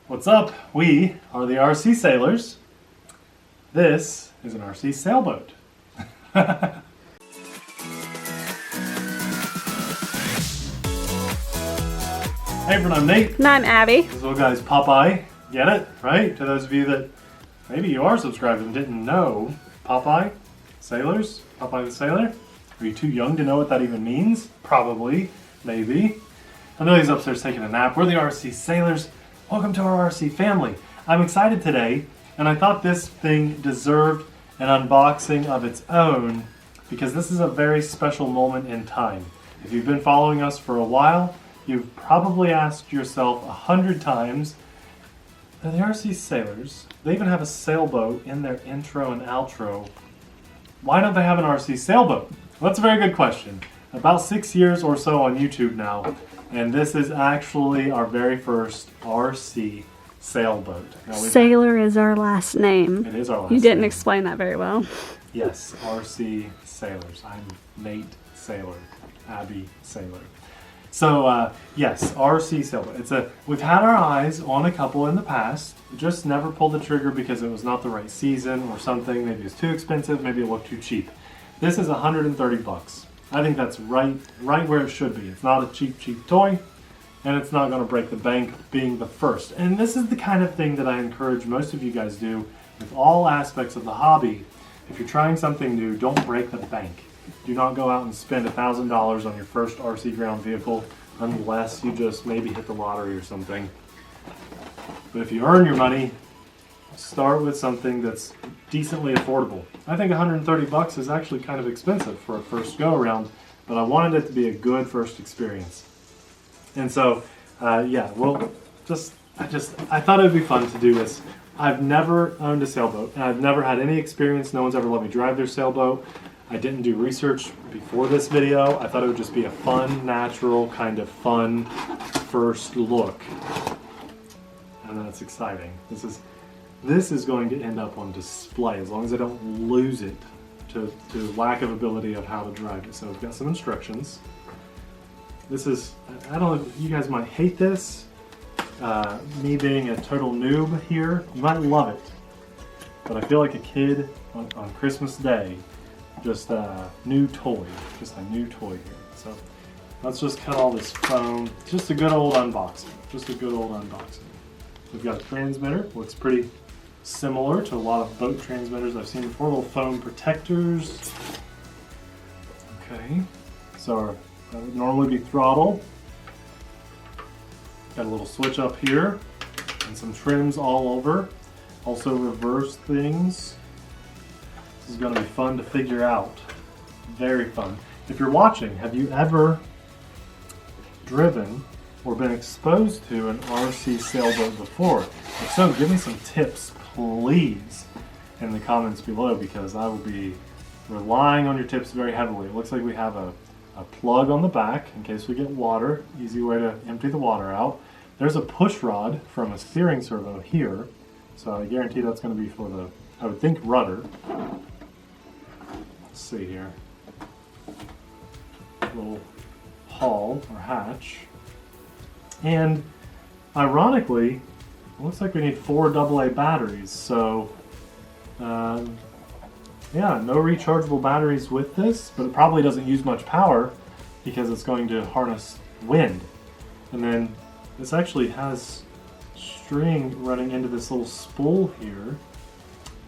What's up? We are the RC Sailors. This is an RC sailboat. Hey everyone, I'm Nate. And I'm Abby. This little guy's Popeye. Get it? Right? To those of you that maybe you are subscribed and didn't know, Popeye Sailors? Popeye the Sailor? Are you too young to know what that even means? Probably. Maybe. I know he's upstairs taking a nap. We're the RC Sailors. Welcome to our RC family. I'm excited today, and I thought this thing deserved an unboxing of its own because this is a very special moment in time. If you've been following us for a while, you've probably asked yourself 100 times, the RC Sailors, they even have a sailboat in their intro and outro. Why don't they have an RC sailboat? Well, that's a very good question. About 6 years or so on YouTube now, and this is actually our very first RC sailboat. Sailor is our last name. It is our last name. You didn't name. Explain that very well. Yes, RC Sailors. I'm Nate Sailor, Abby Sailor. So yes, RC sailboat. We've had our eyes on a couple in the past. Just never pulled the trigger because it was not the right season or something. Maybe it's too expensive. Maybe it looked too cheap. This is $130. I think that's right where it should be. It's not a cheap toy, and it's not going to break the bank being the first. And this is the kind of thing that I encourage most of you guys do with all aspects of the hobby. If you're trying something new, don't break the bank. Do not go out and spend $1,000 on your first RC ground vehicle unless you just maybe hit the lottery or something. But if you earn your money, start with something that's decently affordable. I think $130 is actually kind of expensive for a first go around, but I wanted it to be a good first experience. And so, yeah, well, I thought it would be fun to do this. I've never owned a sailboat, and I've never had any experience. No one's ever let me drive their sailboat. I didn't do research before this video. I thought it would just be a fun, natural, kind of fun first look. And that's exciting. This is going to end up on display as long as I don't lose it to lack of ability of how to drive it. So we've got some instructions. This is, I don't know, you guys might hate this. Me being a total noob here, you might love it. But I feel like a kid on Christmas Day. Just a new toy. Just a new toy here. So let's just cut all this foam. Just a good old unboxing. Just a good old unboxing. We've got a transmitter. Looks pretty similar to a lot of boat transmitters I've seen before. Little foam protectors. Okay. So that would normally be throttle. Got a little switch up here. And some trims all over. Also reverse things. This is going to be fun to figure out. Very fun. If you're watching, have you ever driven or been exposed to an RC sailboat before? If so, give me some tips, please, in the comments below, because I will be relying on your tips very heavily. It looks like we have a plug on the back in case we get water. Easy way to empty the water out. There's a push rod from a steering servo here, so I guarantee that's going to be for the, I would think, rudder. Let's see here. Little hull or hatch. And ironically, it looks like we need 4 AA batteries. So, yeah, no rechargeable batteries with this, but it probably doesn't use much power because it's going to harness wind. And then this actually has string running into this little spool here,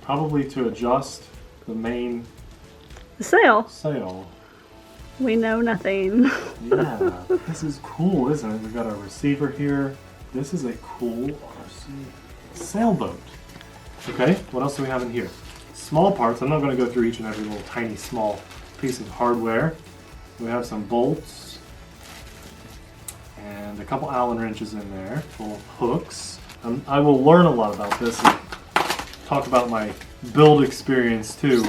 probably to adjust the main sail. We know nothing. Yeah, this is cool, isn't it? We've got our receiver here. This is a cool RC sailboat. Okay, what else do we have in here? Small parts. I'm not going to go through each and every little tiny small piece of hardware. We have some bolts and a couple Allen wrenches in there, little hooks. I will learn a lot about this and talk about my build experience too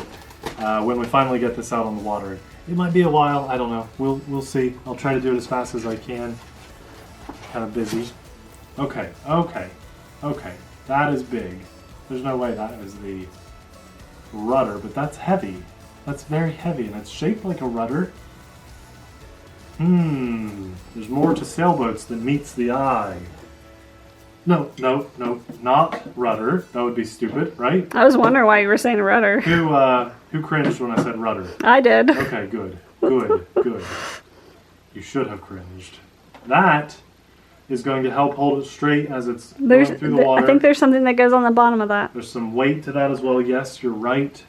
when we finally get this out on the water. It might be a while, I don't know. We'll see. I'll try to do it as fast as I can. Kind of busy. Okay. That is big. There's no way that is the rudder, but that's heavy. That's very heavy, and it's shaped like a rudder. There's more to sailboats than meets the eye. No, not rudder. That would be stupid, right? I was wondering why you were saying rudder. Who cringed when I said rudder? I did. Okay, good. You should have cringed. That is going to help hold it straight as it's going through the water. I think there's something that goes on the bottom of that. There's some weight to that as well. Yes, you're right.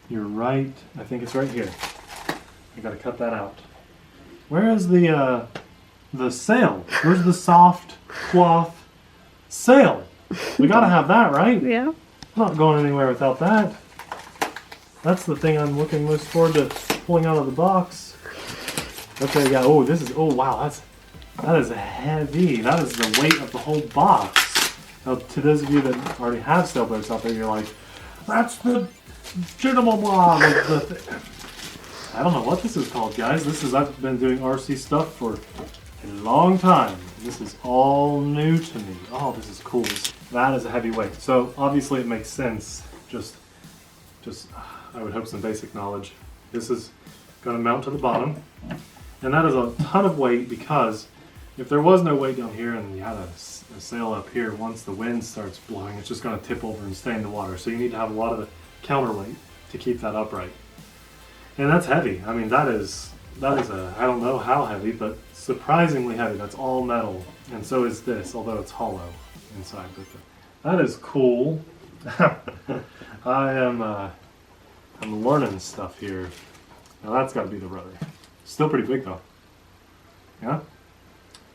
I think it's right here. I gotta cut that out. Where is the sail? Where's the soft cloth sail? We gotta have that, right? Yeah. I'm not going anywhere without that. That's the thing I'm looking most forward to pulling out of the box. Okay, yeah. Oh, wow. That is heavy. That is the weight of the whole box. Now, to those of you that already have sailboats out there, you're like, that's the blah. I don't know what this is called, guys. I've been doing RC stuff for a long time. This is all new to me. Oh, this is cool. That is a heavy weight. So obviously it makes sense. Just I would hope some basic knowledge. This is going to mount to the bottom, and that is a ton of weight because if there was no weight down here and you had a sail up here, once the wind starts blowing, it's just going to tip over and stay in the water. So you need to have a lot of the counterweight to keep that upright. And that's heavy. I mean, that is I don't know how heavy, but surprisingly heavy. That's all metal, and so is this, although it's hollow inside. But that is cool. I'm learning stuff here. Now that's got to be the rudder. Still pretty big though. Yeah,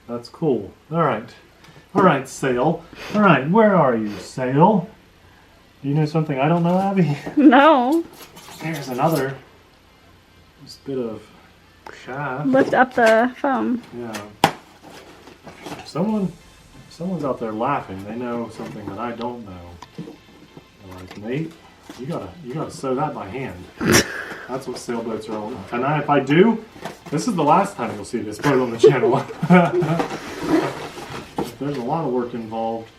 that's cool. All right, sail. All right, where are you, sail? Do you know something I don't know, Abby? No. Here's another just bit of shaft. Lift up the foam. Yeah. If someone's out there laughing, they know something that I don't know. They're like, Nate, you gotta sew that by hand. That's what sailboats are all about. And if I do, this is the last time you'll see this boat on the channel. There's a lot of work involved.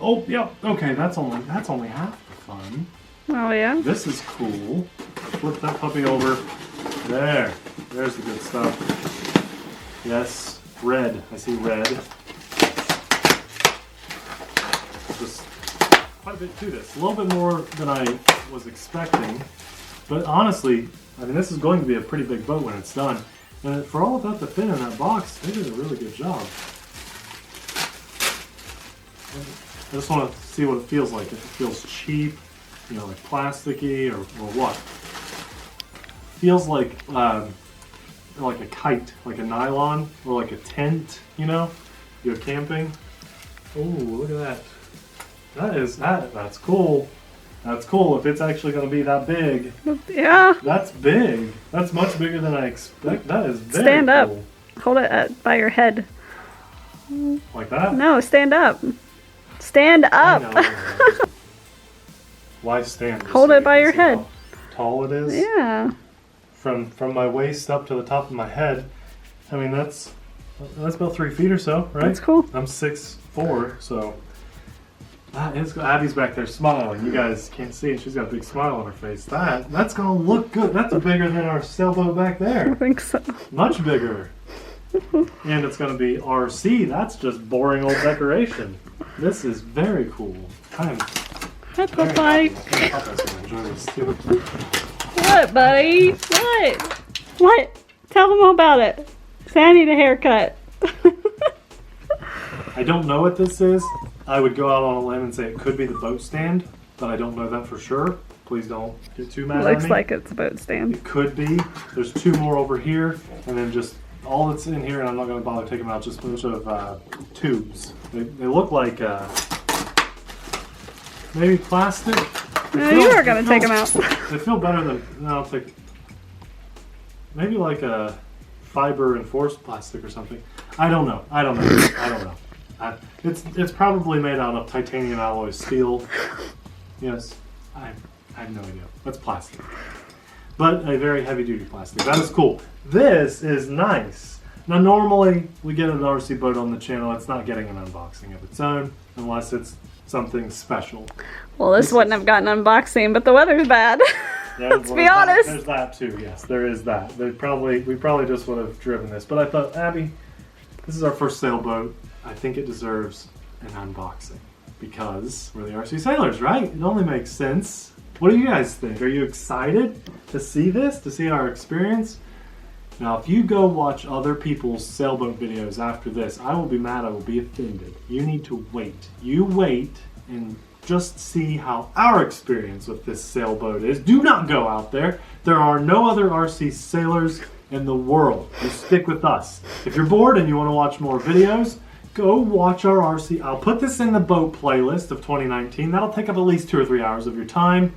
Oh, yeah. Okay, that's only half the fun. Oh yeah. This is cool. Flip that puppy over. There's the good stuff. Yes, red. I see red. Just quite a bit to this. A little bit more than I was expecting. But honestly, I mean, this is going to be a pretty big boat when it's done. And for all of that to fit in that box, they did a really good job. I just want to see what it feels like. If it feels cheap, like plasticky, or what. Feels like a kite, like a nylon, or like a tent, You go camping. Oh, look at that. That's cool. That's cool if it's actually going to be that big. Yeah. That's big. That's much bigger than I expect. That is very Stand up. cool. Hold it by your head. Like that? No, stand up. Stand up. Why stand? Hold it by your head. How tall it is? Yeah. From my waist up to the top of my head. I mean, that's about 3 feet or so, right? That's cool. I'm 6'4", so that is. Abby's back there smiling. You guys can't see it. She's got a big smile on her face. That's gonna look good. That's bigger than our sailboat back there. I think so. Much bigger. And it's gonna be RC. That's just boring old decoration. This is very cool. Hi, Popeye. Papa's gonna enjoy this too. What, buddy? What? Tell them all about it. Say I need a haircut. I don't know what this is. I would go out on a limb and say it could be the boat stand, but I don't know that for sure. Please don't get too mad at me. Looks like it's a boat stand. It could be. There's 2 more over here, and then just all that's in here, and I'm not going to bother taking them out, just a bunch of tubes. They look like maybe plastic. No, you are going to take them out. They feel better than, no, I'll take, maybe like a fiber enforced plastic or something. I don't know. It's probably made out of titanium alloy steel. Yes, I have no idea. That's plastic. But a very heavy duty plastic. That is cool. This is nice. Now normally we get an RC boat on the channel. It's not getting an unboxing of its own unless it's something special. Well, this wouldn't have gotten unboxing, but the weather's bad. Let's be honest. There's that too. Yes, there is that. We probably just would have driven this. But I thought, Abby, this is our first sailboat. I think it deserves an unboxing because we're the RC Sailors, right? It only makes sense. What do you guys think? Are you excited to see this, to see our experience? Now, if you go watch other people's sailboat videos after this, I will be mad, I will be offended. You need to wait. You wait and just see how our experience with this sailboat is. Do not go out there. There are no other RC Sailors in the world. You stick with us. If you're bored and you want to watch more videos, go watch our RC. I'll put this in the boat playlist of 2019. That'll take up at least 2 or 3 hours of your time.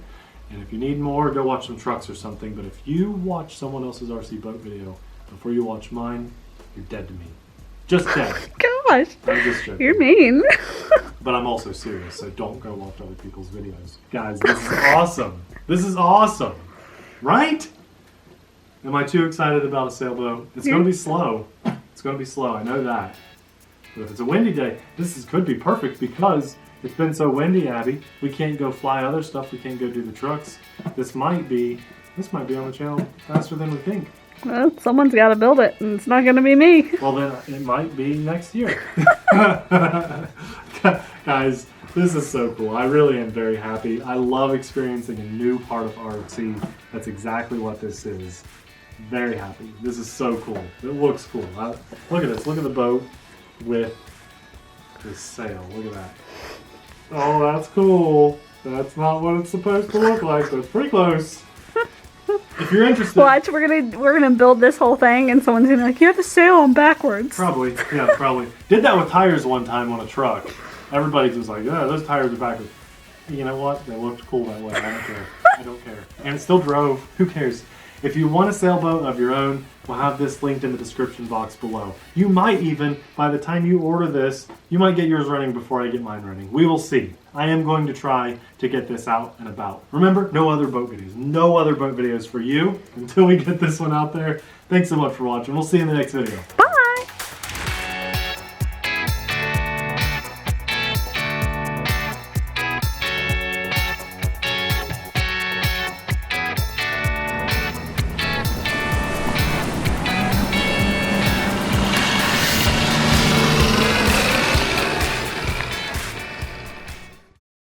And if you need more, go watch some trucks or something. But if you watch someone else's RC boat video before you watch mine, you're dead to me. Just dead. Gosh, I'm just joking. you're mean. But I'm also serious, so don't go watch other people's videos. Guys, this is awesome. This is awesome. Right? Am I too excited about a sailboat? It's going to be slow. It's going to be slow, I know that. But if it's a windy day, could be perfect because it's been so windy, Abby. We can't go fly other stuff. We can't go do the trucks. This might be on the channel faster than we think. Well, someone's got to build it, and it's not going to be me. Well, then it might be next year. Guys, this is so cool. I really am very happy. I love experiencing a new part of RC. That's exactly what this is. Very happy. This is so cool. It looks cool. Look at this. Look at the boat with this sail. Look at that. Oh, that's cool. That's not what it's supposed to look like, but it's pretty close. If you're interested, watch, we're gonna build this whole thing, and someone's gonna be like, you have to sail on backwards. Probably, yeah, probably. Did that with tires one time on a truck. Everybody was like, "Yeah, those tires are backwards." You know what? They looked cool that way. I don't care. I don't care. And it still drove. Who cares? If you want a sailboat of your own, we'll have this linked in the description box below. You might even, by the time you order this, you might get yours running before I get mine running. We will see. I am going to try to get this out and about. Remember, no other boat videos. No other boat videos for you until we get this one out there. Thanks so much for watching. We'll see you in the next video. Bye.